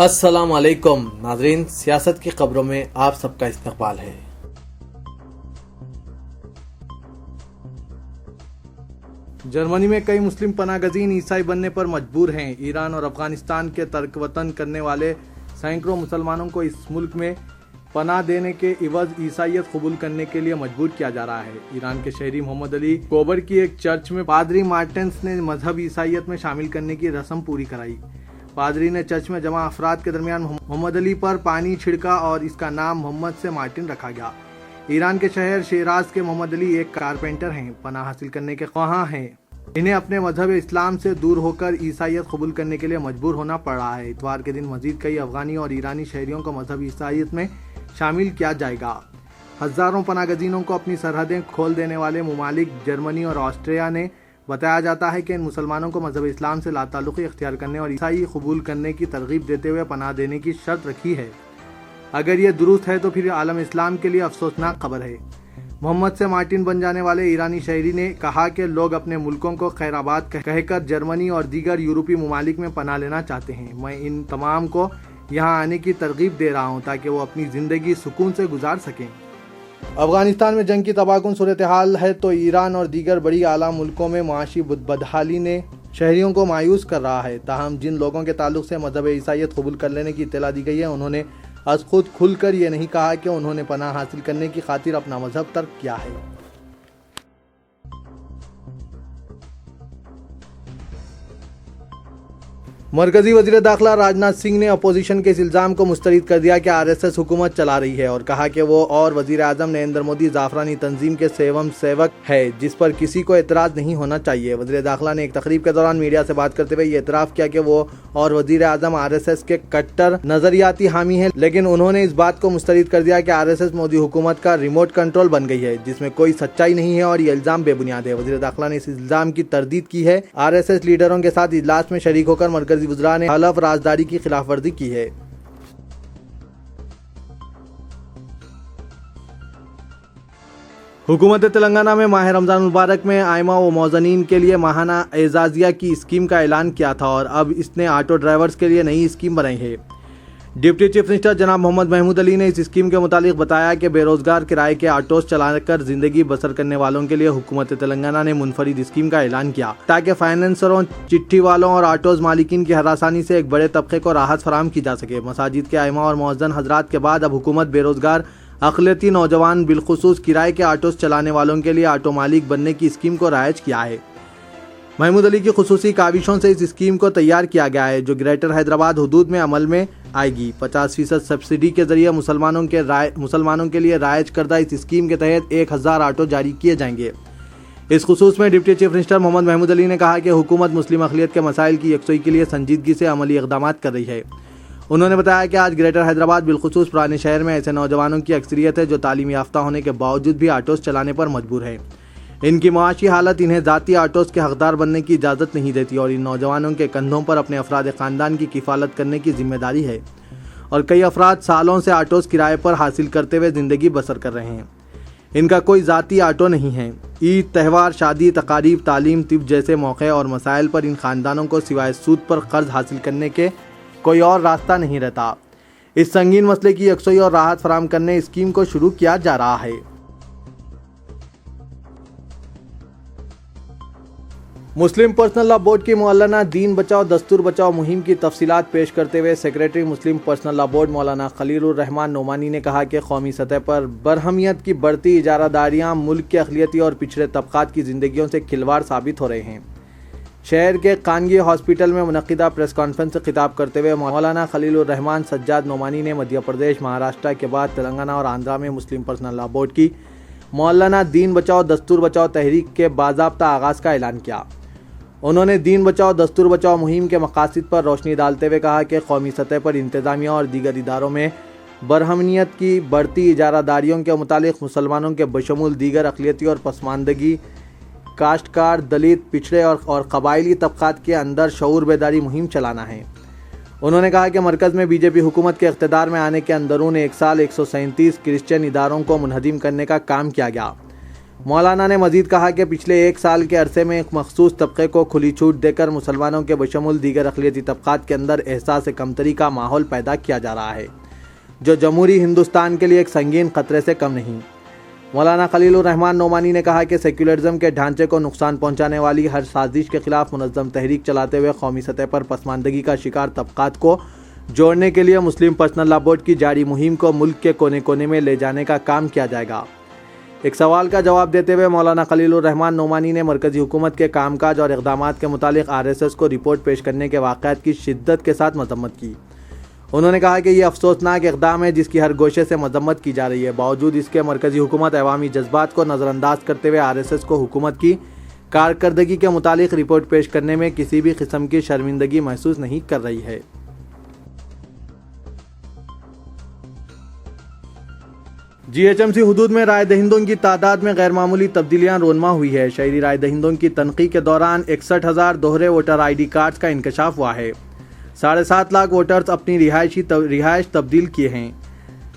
السلام علیکم ناظرین، سیاست کی خبروں میں آپ سب کا استقبال ہے۔ جرمنی میں کئی مسلم پناہ گزین عیسائی بننے پر مجبور ہیں۔ ایران اور افغانستان کے ترک وطن کرنے والے سینکڑوں مسلمانوں کو اس ملک میں پناہ دینے کے عوض عیسائیت قبول کرنے کے لیے مجبور کیا جا رہا ہے۔ ایران کے شہری محمد علی کوبر کی ایک چرچ میں پادری مارٹنس نے مذہب عیسائیت میں شامل کرنے کی رسم پوری کرائی۔ پادری نے چرچ میں جمع افراد کے درمیان محمد علی پر پانی چھڑکا اور اس کا نام محمد سے مارٹن رکھا گیا۔ ایران کے شہر شیراز کے محمد علی ایک کارپینٹر ہیں، پناہ حاصل کرنے کے خواہاں ہیں۔ انہیں اپنے مذہب اسلام سے دور ہو کر عیسائیت قبول کرنے کے لیے مجبور ہونا پڑ رہا ہے۔ اتوار کے دن مزید کئی افغانی اور ایرانی شہریوں کو مذہب عیسائیت میں شامل کیا جائے گا۔ ہزاروں پناہ گزینوں کو اپنی سرحدیں کھول دینے والے ممالک جرمنی اور آسٹریا نے بتایا جاتا ہے کہ ان مسلمانوں کو مذہب اسلام سے لاتعلقی اختیار کرنے اور عیسائی قبول کرنے کی ترغیب دیتے ہوئے پناہ دینے کی شرط رکھی ہے۔ اگر یہ درست ہے تو پھر عالم اسلام کے لیے افسوسناک خبر ہے۔ محمد سے مارٹن بن جانے والے ایرانی شہری نے کہا کہ لوگ اپنے ملکوں کو خیر آباد کہہ کر جرمنی اور دیگر یورپی ممالک میں پناہ لینا چاہتے ہیں۔ میں ان تمام کو یہاں آنے کی ترغیب دے رہا ہوں تاکہ وہ اپنی زندگی سکون سے گزار سکیں۔ افغانستان میں جنگ کی تباہ کن صورتحال ہے تو ایران اور دیگر بڑی اعلیٰ ملکوں میں معاشی بدحالی نے شہریوں کو مایوس کر رہا ہے۔ تاہم جن لوگوں کے تعلق سے مذہب عیسائیت قبول کر لینے کی اطلاع دی گئی ہے، انہوں نے از خود کھل کر یہ نہیں کہا کہ انہوں نے پناہ حاصل کرنے کی خاطر اپنا مذہب ترک کیا ہے۔ مرکزی وزیر داخلہ راجناتھ سنگھ نے اپوزیشن کے اس الزام کو مسترد کر دیا کہ RSS حکومت چلا رہی ہے اور کہا کہ وہ اور وزیر اعظم نریندر مودی زعفرانی تنظیم کے سیوم سیوک ہے جس پر کسی کو اعتراض نہیں ہونا چاہیے۔ وزیر داخلہ نے ایک تقریب کے دوران میڈیا سے بات کرتے ہوئے یہ اعتراف کیا کہ وہ اور وزیر اعظم RSS کے کٹر نظریاتی حامی ہیں، لیکن انہوں نے اس بات کو مسترد کر دیا کہ RSS مودی حکومت کا ریموٹ کنٹرول بن گئی ہے جس میں کوئی سچائی نہیں ہے اور یہ الزام بے بنیاد ہے۔ وزیر داخلہ نے اس الزام کی تردید کی ہے۔ RSS لیڈروں کے ساتھ اجلاس میں شریک ہو کر مرکزی وزراء نے حلف رازداری کی خلاف ورزی کی ہے۔ حکومت تلنگانہ میں ماہ رمضان المبارک میں ائمہ و مؤذنین کے لیے ماہانہ اعزازیہ کی اسکیم کا اعلان کیا تھا اور اب اس نے آٹو ڈرائیورز کے لیے نئی اسکیم بنائی ہے۔ ڈپٹی چیف منسٹر جناب محمد محمود علی نے اس اسکیم کے متعلق بتایا کہ بے روزگار کرائے کے آٹوز چلا کر زندگی بسر کرنے والوں کے لیے حکومت تلنگانہ نے منفرد اسکیم کا اعلان کیا تاکہ فائنینسروں، چٹھی والوں اور آٹوز مالکین کی ہراسانی سے ایک بڑے طبقے کو راحت فراہم کی جا سکے۔ مساجد کے ائمہ اور مؤذن حضرات کے بعد اب حکومت بے روزگار اقلیتی نوجوان بالخصوص کرائے کے آٹوز چلانے والوں کے لیے آٹو مالک بننے کی اسکیم کو رائج کیا ہے۔ محمود علی کی خصوصی کاوشوں سے اس اسکیم کو تیار کیا گیا ہے جو گریٹر حیدرآباد حدود میں عمل میں آئے گی۔ 50% سبسڈی کے ذریعے مسلمانوں کے لیے رائج کردہ اس اسکیم کے تحت 1000 آٹو جاری کیے جائیں گے۔ اس خصوص میں ڈپٹی چیف منسٹر محمد محمود علی نے کہا کہ حکومت مسلم اقلیت کے مسائل کی یکسوئی کے لیے سنجیدگی سے عملی اقدامات کر رہی ہے۔ انہوں نے بتایا کہ آج گریٹر حیدرآباد بالخصوص پرانے شہر میں ایسے نوجوانوں کی اکثریت ہے جو تعلیم یافتہ ہونے کے باوجود بھی آٹوز چلانے پر مجبور ہیں۔ ان کی معاشی حالت انہیں ذاتی آٹوز کے حقدار بننے کی اجازت نہیں دیتی اور ان نوجوانوں کے کندھوں پر اپنے افراد خاندان کی کفالت کرنے کی ذمہ داری ہے اور کئی افراد سالوں سے آٹوز کرائے پر حاصل کرتے ہوئے زندگی بسر کر رہے ہیں۔ ان کا کوئی ذاتی آٹو نہیں ہے۔ عید، تہوار، شادی، تقاریب، تعلیم، طب جیسے موقع اور مسائل پر ان خاندانوں کو سوائے سود پر قرض حاصل کرنے کے کوئی اور راستہ نہیں رہتا۔ اس سنگین مسئلے کی یکسوئی اور راحت فراہم کرنے اسکیم کو شروع کیا جا رہا ہے۔ مسلم پرسنل لاء بورڈ کی معلنہ دین بچاؤ دستور بچاؤ مہم کی تفصیلات پیش کرتے ہوئے سیکریٹری مسلم پرسنل لاء بورڈ مولانا خلیل الرحمان نعمانی نے کہا کہ قومی سطح پر برہمیت کی بڑھتی اجارہ داریاں ملک کے اقلیتی اور پچھڑے طبقات کی زندگیوں سے کھلواڑ ثابت ہو رہے ہیں۔ شہر کے خانگی ہاسپٹل میں منعقدہ پریس کانفرنس سے خطاب کرتے ہوئے مولانا خلیل الرحمان سجاد نعمانی نے مدھیہ پردیش، مہاراشٹر کے بعد تلنگانہ اور آندھرا میں مسلم پرسنل لاء بورڈ کی مولانا دین بچاؤ دستور بچاؤ تحریک کے باضابطہ آغاز کا اعلان کیا۔ انہوں نے دین بچاؤ دستور بچاؤ مہم کے مقاصد پر روشنی ڈالتے ہوئے کہا کہ قومی سطح پر انتظامیہ اور دیگر اداروں میں برہمنیت کی بڑھتی اجارہ داریوں کے متعلق مسلمانوں کے بشمول دیگر اقلیتی اور پسماندگی، کاشتکار، دلت، پچھڑے اور قبائلی طبقات کے اندر شعور بیداری مہم چلانا ہے۔ انہوں نے کہا کہ مرکز میں BJP حکومت کے اقتدار میں آنے کے اندرون ایک سال 137 کرسچن اداروں کو منہدم کرنے کا کام کیا گیا۔ مولانا نے مزید کہا کہ پچھلے ایک سال کے عرصے میں ایک مخصوص طبقے کو کھلی چھوٹ دے کر مسلمانوں کے بشمول دیگر اقلیتی طبقات کے اندر احساس کمتری کا ماحول پیدا کیا جا رہا ہے، جو جمہوری ہندوستان کے لیے ایک سنگین خطرے سے کم نہیں۔ مولانا خلیل الرحمان نعمانی نے کہا کہ سیکولرزم کے ڈھانچے کو نقصان پہنچانے والی ہر سازش کے خلاف منظم تحریک چلاتے ہوئے قومی سطح پر پسماندگی کا شکار طبقات کو جوڑنے کے لیے مسلم پرسنل لا بورڈ کی جاری مہم کو ملک کے کونے کونے میں لے جانے کا کام کیا جائے گا۔ ایک سوال کا جواب دیتے ہوئے مولانا خلیل الرحمان نعمانی نے مرکزی حکومت کے کام کاج اور اقدامات کے متعلق RSS کو رپورٹ پیش کرنے کے واقعات کی شدت کے ساتھ مذمت کی۔ انہوں نے کہا کہ یہ افسوسناک اقدام ہے جس کی ہر گوشے سے مذمت کی جا رہی ہے، باوجود اس کے مرکزی حکومت عوامی جذبات کو نظر انداز کرتے ہوئے RSS کو حکومت کی کارکردگی کے متعلق رپورٹ پیش کرنے میں کسی بھی قسم کی شرمندگی محسوس نہیں کر رہی ہے۔ GHMC حدود میں رائے دہندوں کی تعداد میں غیر معمولی تبدیلیاں رونما ہوئی ہے۔ شہری رائے دہندوں کی تنقیح کے دوران 61,000 دوہرے ووٹر ID کارڈز کا انکشاف ہوا ہے۔ 7.5 لاکھ ووٹرز اپنی رہائش تبدیل کیے ہیں۔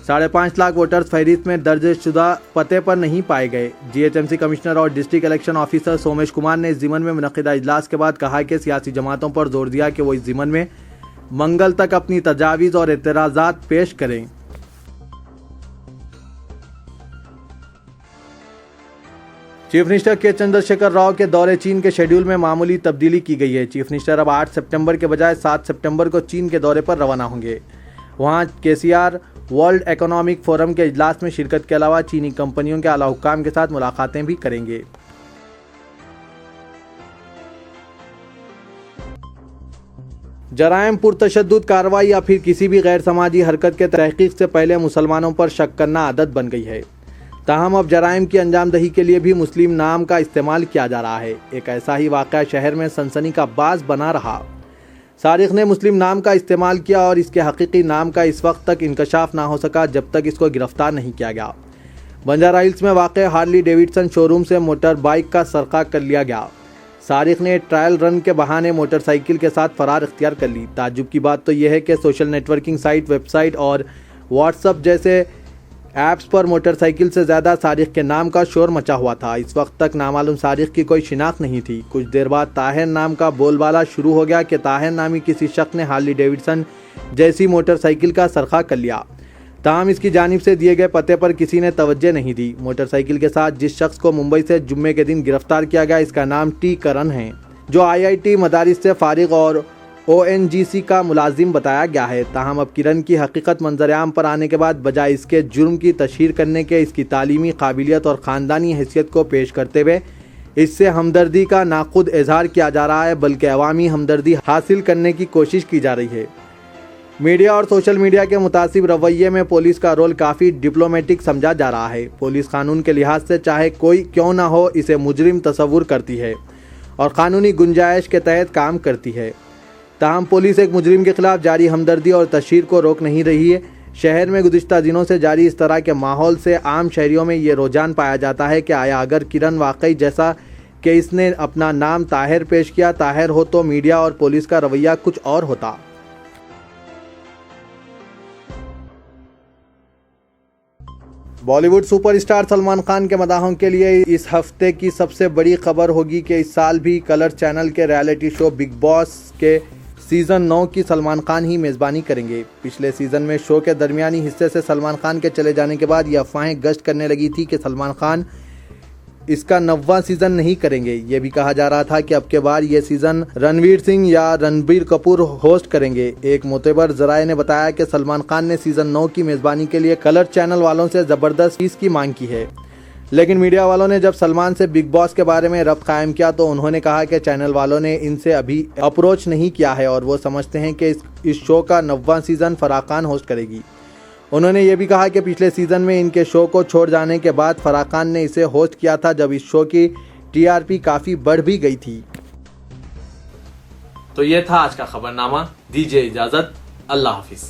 5.5 لاکھ ووٹرز فہرست میں درج شدہ پتے پر نہیں پائے گئے۔ GHMC کمشنر اور district election officer Somesh Kumar نے اس ضمن میں منعقدہ اجلاس کے بعد کہا کہ سیاسی جماعتوں پر زور دیا کہ وہ اس ضمن میں منگل تک اپنی تجاویز اور اعتراضات پیش کریں۔ چیف منسٹر کے چندر شیکھر راؤ کے دورے چین کے شیڈول میں معمولی تبدیلی کی گئی ہے۔ چیف منسٹر اب 8 سپٹمبر کے بجائے 7 سپٹمبر کو چین کے دورے پر روانہ ہوں گے۔ وہاں KCR ورلڈ اکنامک فورم کے اجلاس میں شرکت کے علاوہ چینی کمپنیوں کے اعلیٰ حکام کے ساتھ ملاقاتیں بھی کریں گے۔ جرائم پرتشدد کارروائی یا پھر کسی بھی غیر سماجی حرکت کے تحقیق سے پہلے مسلمانوں پر شک کرنا عادت بن گئی ہے، تاہم اب جرائم کی انجام دہی کے لیے بھی مسلم نام کا استعمال کیا جا رہا ہے۔ ایک ایسا ہی واقعہ شہر میں سنسنی کا باعث بنا رہا۔ سارق نے مسلم نام کا استعمال کیا اور اس کے حقیقی نام کا اس وقت تک انکشاف نہ ہو سکا جب تک اس کو گرفتار نہیں کیا گیا۔ بنجارہ ہلز میں واقع ہارلی ڈیوڈسن شو روم سے موٹر بائیک کا سرقہ کر لیا گیا۔ سارق نے ٹرائل رن کے بہانے موٹر سائیکل کے ساتھ فرار اختیار کر لی۔ تعجب کی بات تو یہ ہے کہ social networking site, website اور واٹس ایپ جیسے ایپس پر موٹر سائیکل سے زیادہ سارق کے نام کا شور مچا ہوا تھا۔ اس وقت تک نامعلوم سارق کی کوئی شناخت نہیں تھی۔ کچھ دیر بعد طاہر نام کا بول بالا شروع ہو گیا کہ طاہر نامی کسی شخص نے ہارلی ڈیوڈسن جیسی موٹر سائیکل کا سرقہ کر لیا، تاہم اس کی جانب سے دیے گئے پتے پر کسی نے توجہ نہیں دی۔ موٹر سائیکل کے ساتھ جس شخص کو ممبئی سے جمعے کے دن گرفتار کیا گیا، اس کا نام ٹی کرن ہے، جو IIT مدارس سے فارغ اور ONGC کا ملازم بتایا گیا ہے۔ تاہم اب کرن کی حقیقت منظر عام پر آنے کے بعد بجائے اس کے جرم کی تشہیر کرنے کے اس کی تعلیمی قابلیت اور خاندانی حیثیت کو پیش کرتے ہوئے اس سے ہمدردی کا ناخود اظہار کیا جا رہا ہے، بلکہ عوامی ہمدردی حاصل کرنے کی کوشش کی جا رہی ہے۔ میڈیا اور سوشل میڈیا کے متعصب رویے میں پولیس کا رول کافی ڈپلومیٹک سمجھا جا رہا ہے۔ پولیس قانون کے لحاظ سے چاہے کوئی کیوں نہ ہو اسے مجرم تصور کرتی ہے اور قانونی گنجائش کے تحت کام کرتی ہے، تاہم پولیس ایک مجرم کے خلاف جاری ہمدردی اور تشہیر کو روک نہیں رہی ہے۔ شہر میں گزشتہ دنوں سے جاری اس طرح کے ماحول سے عام شہریوں میں یہ رجحان پایا جاتا ہے کہ آیا اگر کرن واقعی جیسا کہ اس نے اپنا نام طاہر پیش کیا طاہر ہو تو میڈیا اور پولیس کا رویہ کچھ اور ہوتا۔ Bollywood super star Salman Khan کے مداحوں کے لیے اس ہفتے کی سب سے بڑی خبر ہوگی کہ اس سال بھی کلر چینل کے ریالٹی شو بگ باس کے سیزن 9 کی سلمان خان ہی میزبانی کریں گے۔ پچھلے سیزن میں شو کے درمیانی حصے سے سلمان خان کے چلے جانے کے بعد یہ افواہیں گشت کرنے لگی تھی کہ سلمان خان اس کا 9واں سیزن نہیں کریں گے۔ یہ بھی کہا جا رہا تھا کہ اب کے بار یہ سیزن رنویر سنگھ یا رنبیر کپور ہوسٹ کریں گے۔ ایک معتبر ذرائع نے بتایا کہ سلمان خان نے سیزن 9 کی میزبانی کے لیے کلر چینل والوں سے زبردست فیس کی مانگ کی ہے، لیکن میڈیا والوں نے جب سلمان سے بگ باس کے بارے میں ربط قائم کیا تو انہوں نے کہا کہ چینل والوں نے ان سے ابھی اپروچ نہیں کیا ہے اور وہ سمجھتے ہیں کہ اس شو کا 9واں سیزن فرح خان ہوسٹ کرے گی۔ انہوں نے یہ بھی کہا کہ پچھلے سیزن میں ان کے شو کو چھوڑ جانے کے بعد فرح خان نے اسے ہوسٹ کیا تھا جب اس شو کی TRP کافی بڑھ بھی گئی تھی۔ تو یہ تھا آج کا خبرنامہ، دیجیے اجازت، اللہ حافظ۔